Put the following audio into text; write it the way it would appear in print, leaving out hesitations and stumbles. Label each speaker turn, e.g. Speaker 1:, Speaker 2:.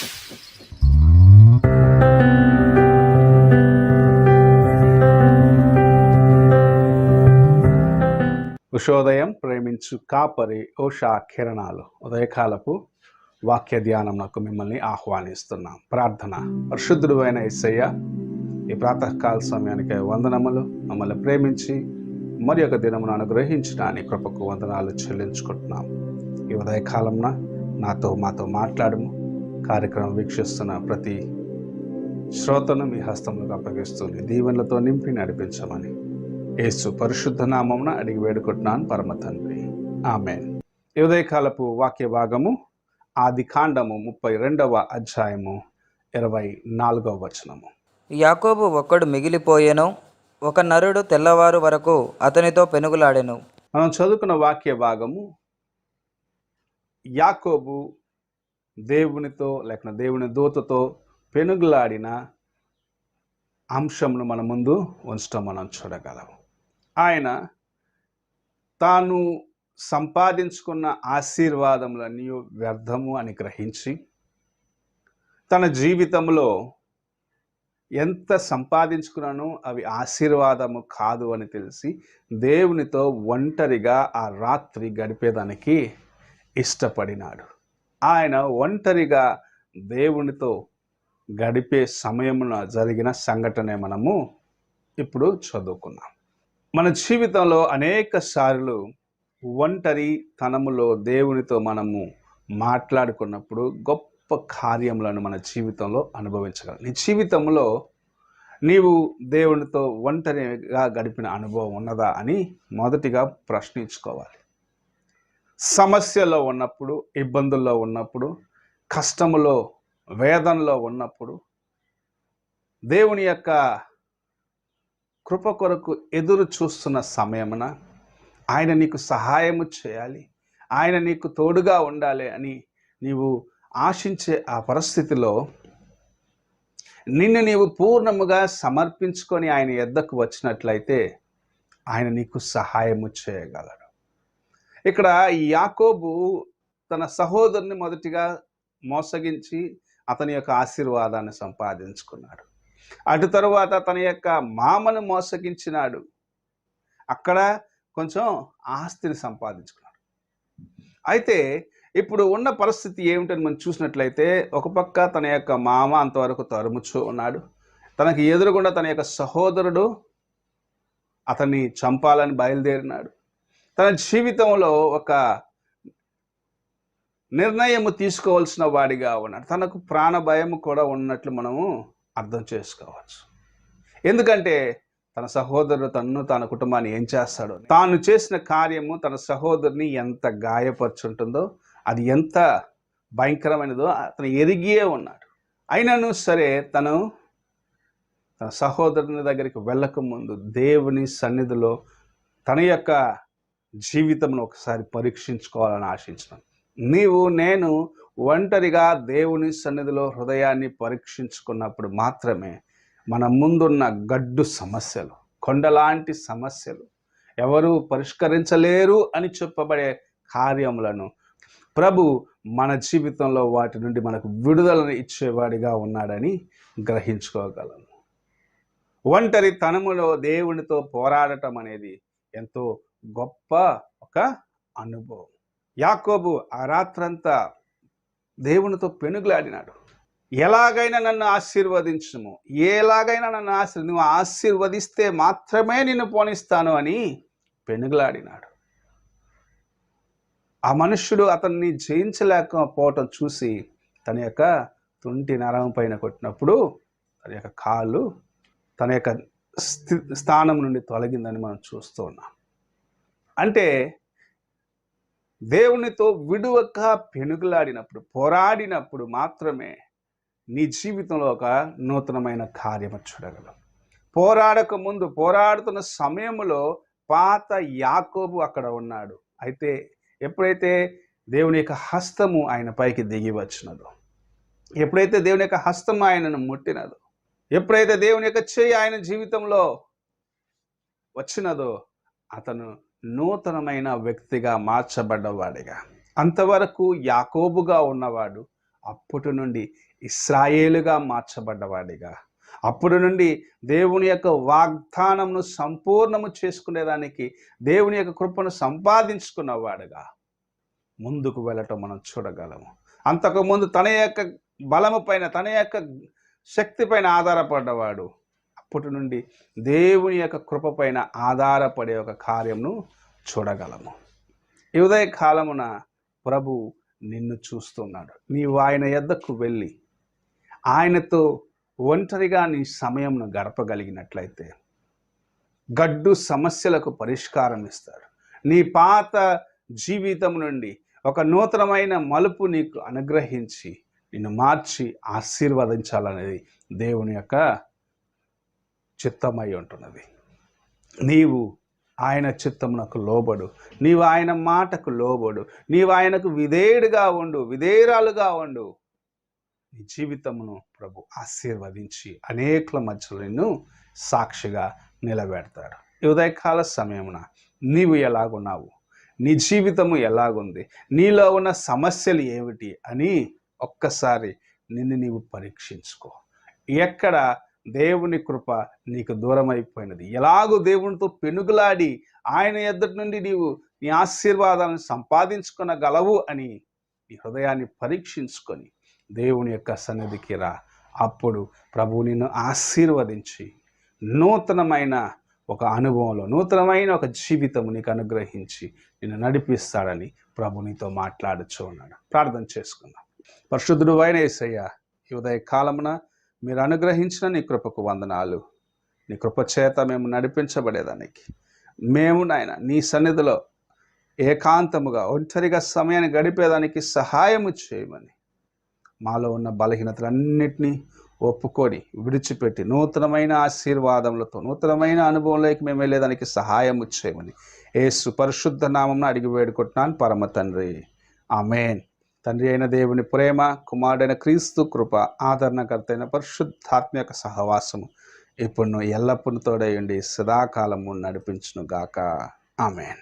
Speaker 1: ఉషోదయం ప్రేమించు కాపరి ఉషా కిరణాలు ఉదయకాలపు వాక్య ధ్యానంకు మిమ్మల్ని ఆహ్వానిస్తున్నాం. ప్రార్థన. పరిశుద్ధుడు అయిన యేసయ్య, ఈ ప్రాతకాల సమయానికి వందనములు. మమ్మల్ని ప్రేమించి మరి ఒక దినమును అనుగ్రహించడానికి కృపకు వందనాలు చెల్లించుకుంటున్నాం. ఈ ఉదయకాలంన మాతో మాట్లాడము. కార్యక్రమం వీక్షిస్తున్న ప్రతి శ్రోతను మీ హస్తములకు అప్పగిస్తూ దీవెనలతో నింపి నడిపించమని యేసు పరిశుద్ధ నామమున అడిగి వేడుకుంటున్నాను పరమ తండ్రి, ఆమేన్. ఈ ఉదయకాలపు వాక్య భాగము ఆదికాండము 32వ అధ్యాయము 24వ వచనము.
Speaker 2: యాకోబు ఒక్కడు మిగిలిపోయెను, ఒక నరుడు తెల్లవారు వరకు అతనితో పెనుగులాడెను.
Speaker 1: మనం చదువుకున్న వాక్య భాగము యాకోబు దేవునితో లేక దేవుని దూతతో పెనుగులాడిన అంశంను మన ముందు ఉంచడం మనం చూడగలం. ఆయన తాను సంపాదించుకున్న ఆశీర్వాదములన్నీ వ్యర్థము అని గ్రహించి, తన జీవితంలో ఎంత సంపాదించుకున్నానో అవి ఆశీర్వాదము కాదు అని తెలిసి దేవునితో ఒంటరిగా ఆ రాత్రి గడిపేదానికి ఇష్టపడినాడు. ఆయన ఒంటరిగా దేవునితో గడిపే సమయమున జరిగిన సంఘటనే మనము ఇప్పుడు చదువుకున్నాం. మన జీవితంలో అనేక సార్లు ఒంటరి తనములో దేవునితో మనము మాట్లాడుకున్నప్పుడు గొప్ప కార్యములను మన జీవితంలో అనుభవించగలం. నీ జీవితంలో నీవు దేవునితో ఒంటరిగా గడిపిన అనుభవం ఉన్నదా అని మొదటిగా ప్రశ్నించుకోవాలి. సమస్యలో ఉన్నప్పుడు, ఇబ్బందుల్లో ఉన్నప్పుడు, కష్టములో, వేదనలో ఉన్నప్పుడు, దేవుని యొక్క కృప కొరకు ఎదురు చూస్తున్న సమయమున ఆయన నీకు సహాయము చేయాలి, ఆయన నీకు తోడుగా ఉండాలి అని నీవు ఆశించే ఆ పరిస్థితిలో నిన్ను నీవు పూర్ణముగా సమర్పించుకొని ఆయన యొద్దకు వచ్చినట్లయితే ఆయన నీకు సహాయము చేయగలడు. ఇక్కడ యాకోబు తన సహోదరుని మొదటిగా మోసగించి అతని యొక్క ఆశీర్వాదాన్ని సంపాదించుకున్నాడు. అటు తరువాత తన యొక్క మామను మోసగించినాడు. అక్కడ కొంచెం ఆస్తిని సంపాదించుకున్నాడు. అయితే ఇప్పుడు ఉన్న పరిస్థితి ఏమిటని మనం చూసినట్లయితే, ఒక పక్క తన యొక్క మామ అంతవరకు తరుముచూ ఉన్నాడు. తనకి ఎదురుగుండా తన యొక్క సహోదరుడు అతన్ని చంపాలని బయలుదేరినాడు. తన జీవితంలో ఒక నిర్ణయము తీసుకోవాల్సిన వాడిగా ఉన్నాడు. తనకు ప్రాణ భయము కూడా ఉన్నట్లు మనము అర్థం చేసుకోవచ్చు. ఎందుకంటే తన సహోదరుడు తన కుటుంబాన్ని ఏం చేస్తాడో, తాను చేసిన కార్యము తన సహోదరుని ఎంత గాయపరుచుంటుందో, అది ఎంత భయంకరమైనదో అతను ఎరిగియే ఉన్నాడు. అయినను సరే తన సహోదరుని దగ్గరికి వెళ్ళక ముందు దేవుని సన్నిధిలో తన యొక్క జీవితంను ఒకసారి పరీక్షించుకోవాలని ఆశించినాను. నేను ఒంటరిగా దేవుని సన్నిధిలో హృదయాన్ని పరీక్షించుకున్నప్పుడు మాత్రమే మన ముందున్న గడ్డు సమస్యలు, కొండలాంటి సమస్యలు, ఎవరు పరిష్కరించలేరు అని చెప్పబడే కార్యములను ప్రభు మన జీవితంలో వాటి నుండి మనకు విడుదలను ఇచ్చేవాడిగా ఉన్నాడని గ్రహించుకోగలము. ఒంటరి తనములో దేవునితో పోరాడటం అనేది ఎంతో గొప్ప ఒక అనుభవం. యాకోబు ఆ రాత్రంతా దేవునితో పెనుగులాడినాడు. ఎలాగైనా నన్ను ఆశీర్వదించుము, నువ్వు ఆశీర్వదిస్తే మాత్రమే నిన్ను పోనిస్తాను అని పెనుగులాడినాడు. ఆ మనుష్యుడు అతన్ని జయించలేకపోవటం చూసి తన యొక్క తుంటి నరం పైన కొట్టినప్పుడు తన యొక్క కాళ్ళు తన యొక్క స్థానం నుండి తొలగిందని మనం చూస్తూ ఉన్నాం. అంటే దేవునితో విడువక పెనుగులాడినప్పుడు, పోరాడినప్పుడు మాత్రమే నీ జీవితంలో ఒక నూతనమైన కార్యము చూడగలం. పోరాడక ముందు, పోరాడుతున్న సమయంలో పాత యాకోబు అక్కడ ఉన్నాడు. అయితే ఎప్పుడైతే దేవుని యొక్క హస్తము ఆయన పైకి దిగి వచ్చినదో, ఎప్పుడైతే దేవుని యొక్క హస్తము ఆయనను ముట్టినదో, ఎప్పుడైతే దేవుని యొక్క చేయి ఆయన జీవితంలో వచ్చినదో, అతను నూతనమైన వ్యక్తిగా మార్చబడ్డవాడిగా, అంతవరకు యాకోబుగా ఉన్నవాడు అప్పటి నుండి ఇశ్రాయేలుగా మార్చబడ్డవాడిగా, అప్పటి నుండి దేవుని యొక్క వాగ్దానమును సంపూర్ణము చేసుకునేదానికి దేవుని యొక్క కృపను సంపాదించుకున్నవాడుగా ముందుకు వెళ్ళటం మనం చూడగలము. అంతకుముందు తన యొక్క బలము పైన, తన యొక్క శక్తి పైన ఆధారపడ్డవాడు అప్పటి నుండి దేవుని యొక్క కృప పైన ఆధారపడే ఒక కార్యమును చూడగలము. ఈ ఉదయ కాలమున ప్రభు నిన్ను చూస్తున్నాడు. నీవు ఆయన యొద్దకు వెళ్ళి ఆయనతో ఒంటరిగా నీ సమయంను గడపగలిగినట్లయితే గడ్డు సమస్యలకు పరిష్కారం ఇస్తాడు. నీ పాత జీవితం నుండి ఒక నూతనమైన మలుపు నీకు అనుగ్రహించి నిన్ను మార్చి ఆశీర్వదించాలనేది దేవుని యొక్క చిత్తమై ఉంటున్నది. నీవు ఆయన చిత్తమునకు లోబడు, నీవు ఆయన మాటకు లోబడు, నీవు ఆయనకు విధేయుడుగా ఉండు, విధేయురాలుగా ఉండు. నీ జీవితమును ప్రభు ఆశీర్వదించి అనేకుల మధ్యలో నిన్ను సాక్షిగా నిలబెడతాడు. ఈ ఉదయకాల సమయమున నీవు ఎలాగున్నావు, నీ జీవితము ఎలాగుంది, నీలో ఉన్న సమస్యలు ఏమిటి అని ఒక్కసారి నిన్ను నీవు పరీక్షించుకో. ఎక్కడ దేవుని కృప నీకు దూరమైపోయినది, ఎలాగూ దేవునితో పెనుగులాడి ఆయన ఎదుటి నుండి నీవు నీ ఆశీర్వాదాలను సంపాదించుకొనగలవు అని నీ హృదయాన్ని పరీక్షించుకొని దేవుని యొక్క సన్నిధికి రా. అప్పుడు ప్రభు నిన్ను ఆశీర్వదించి నూతనమైన ఒక అనుభవంలో, నూతనమైన ఒక జీవితం నీకు అనుగ్రహించి నిన్ను నడిపిస్తాడని ప్రభు నీతో మాట్లాడుచూ ఉన్నాడు. ప్రార్థన చేసుకుందాం. పరిశుద్ధుడు అయిన యేసయ్య, ఈ ఉదయ కాలమున మీరు అనుగ్రహించిన నీ కృపకు వందనాలు. నీ కృప చేత మేము నడిపించబడేదానికి, మేము నాయన నీ సన్నిధిలో ఏకాంతముగా ఒంటరిగా సమయాన్ని గడిపేదానికి సహాయము చేయమని, మాలో ఉన్న బలహీనతలన్నిటినీ ఒప్పుకొని విడిచిపెట్టి నూతనమైన ఆశీర్వాదములతో, నూతనమైన అనుభవంలోకి మేము వెళ్ళేదానికి సహాయము చేయమని యేసు పరిశుద్ధ నామమున అడిగి వేడుకుంటున్నాను పరమ తండ్రి. ఆమేన్. తండ్రి అయిన దేవుని ప్రేమ, కుమారుడైన క్రీస్తు కృప, ఆదరణకర్త అయిన పరిశుద్ధాత్మ సహవాసము ఇప్పుడు ఎల్లప్పుడూ తోడై ఉండి సదాకాలము నడిపించును గాక. ఆమేన్.